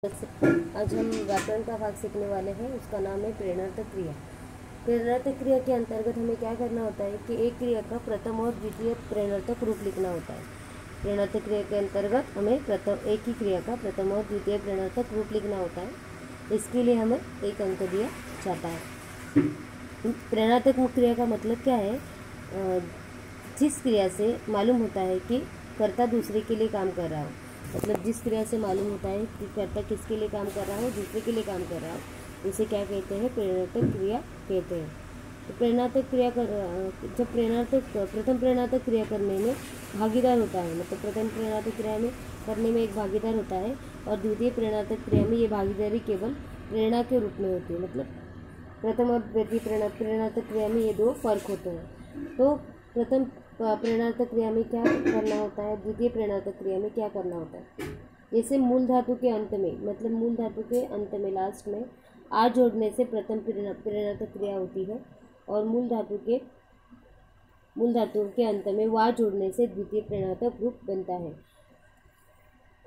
आज हम व्याकरण का भाग सीखने वाले हैं। उसका नाम है प्रेरणार्थक क्रिया। प्रेरणार्थक क्रिया के अंतर्गत हमें क्या करना होता है कि एक क्रिया का प्रथम और द्वितीय प्रेरणार्थक रूप लिखना होता है। प्रेरणार्थक क्रिया के अंतर्गत हमें एक ही क्रिया का प्रथम और द्वितीय प्रेरणार्थक रूप लिखना होता है। इसके लिए हमें 1 अंक दिया जाता है। प्रेरणार्थक क्रिया का मतलब क्या है? जिस क्रिया से मालूम होता है कि कर्ता दूसरे के लिए काम कर रहा हो, मतलब जिस क्रिया से मालूम होता है कि कर्ता किसके लिए काम कर रहा हो, दूसरे के लिए काम कर रहा हो, उसे क्या कहते हैं? प्रेरणार्थक क्रिया कहते हैं। तो प्रेरणार्थक क्रिया जब प्रथम प्रेरणार्थक क्रिया करने में भागीदार होता है, मतलब प्रथम प्रेरणार्थक क्रिया में करने में एक भागीदार होता है और द्वितीय प्रेरणार्थक क्रिया में ये भागीदारी केवल प्रेरणा के रूप में होती है। मतलब प्रथम और द्वितीय प्रेरणार्थक क्रिया में ये 2 फर्क होते हैं। तो प्रथम प्रेरणार्थक क्रिया में क्या करना होता है, द्वितीय प्रेरणार्थक क्रिया में क्या करना होता है? जैसे मूल धातु के अंत में, मतलब मूल धातु के अंत में लास्ट में आ जोड़ने से प्रथम प्रेरणार्थक क्रिया होती है और मूल धातु के अंत में वा जोड़ने से द्वितीय प्रेरणार्थक रूप बनता है।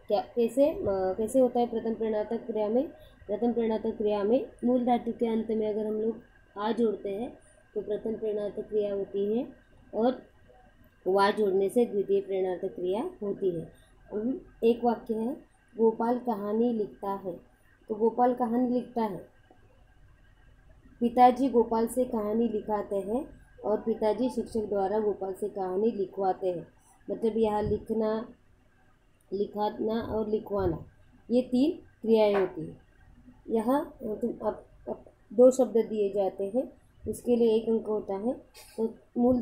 क्या कैसे होता है प्रथम प्रेरणार्थक क्रिया में? प्रथम प्रेरणार्थक क्रिया में मूल धातु के अंत में अगर हम लोग आ जोड़ते हैं तो प्रथम प्रेरणार्थक क्रिया होती है और वा जोड़ने से द्वितीय प्रेरणार्थक क्रिया होती है। एक वाक्य है, गोपाल कहानी लिखता है। तो गोपाल कहानी लिखता है, पिताजी गोपाल से कहानी लिखाते हैं और पिताजी शिक्षक द्वारा गोपाल से कहानी लिखवाते हैं। मतलब यहाँ लिखना, लिखाना और लिखवाना, ये 3 क्रियाएं होती है। यहाँ अब 2 शब्द दिए जाते हैं, उसके लिए 1 अंक होता है। तो मूल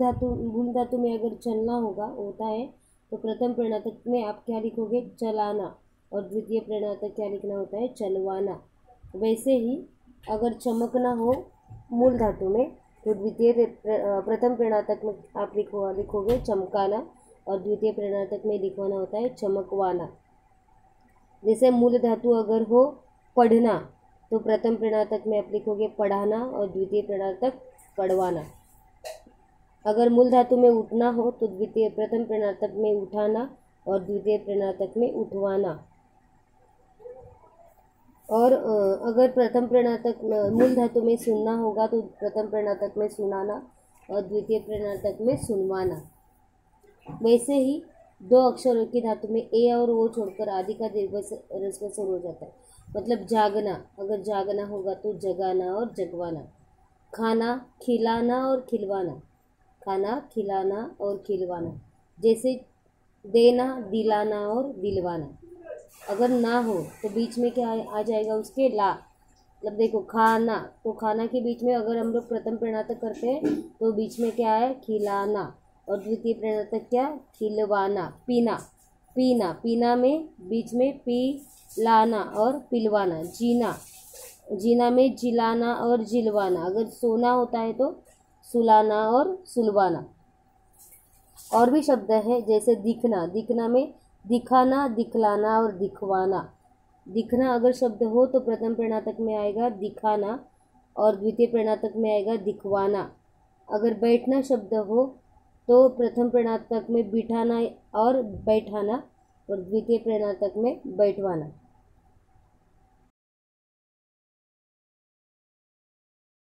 धातु में अगर चलना होता है तो प्रथम प्रेरणार्थक में आप क्या लिखोगे? चलाना। और द्वितीय प्रेरणार्थक क्या लिखना होता है? चलवाना। वैसे ही अगर चमकना हो मूल धातु में तो प्रथम प्रेरणार्थक में आप लिखोगे चमकाना और द्वितीय प्रेरणार्थक में लिखवाना होता है चमकवाना। जैसे मूल धातु अगर हो पढ़ना तो प्रथम प्रेरणार्थक में आप लिखोगे पढ़ाना और द्वितीय प्रेरणार्थक पढ़वाना। अगर मूल धातु में उठना हो तो प्रथम प्रेरणार्थक में उठाना और द्वितीय प्रेरणार्थक में उठवाना। और अगर प्रथम प्रेरणार्थक मूल धातु में सुनना होगा तो प्रथम प्रेरणार्थक में सुनाना और द्वितीय प्रेरणार्थक में सुनवाना। वैसे ही 2 अक्षरों की धातु में ए और ओ छोड़कर आदि का दीर्घ ह्रस्व स्वर हो जाता है। मतलब जागना, अगर जागना होगा तो जगाना और जगवाना। खाना, खिलाना और खिलवाना। खाना, खिलाना और खिलवाना। जैसे देना, दिलाना और दिलवाना। अगर ना हो तो बीच में क्या आ जाएगा उसके? ला। मतलब देखो खाना, तो खाना के बीच में अगर हम लोग प्रथम प्रेरणार्थक करते हैं तो बीच में क्या है? खिलाना। और द्वितीय प्रेरणार्थक क्या? खिलवाना। पीना, पीना, पीना में बीच में पी लाना और पिलवाना। जीना, जीना में जिलाना और जिलवाना। अगर सोना होता है तो सुलाना और सुलवाना। और भी शब्द है जैसे दिखना, दिखना में दिखाना, दिखलाना और दिखवाना। दिखना अगर शब्द हो तो प्रथम प्रेरणार्थक में आएगा दिखाना और द्वितीय प्रेरणार्थक में आएगा दिखवाना। अगर बैठना शब्द हो तो प्रथम प्रेरणार्थक में बिठाना और बैठाना और द्वितीय प्रेरणार्थक में बैठवाना।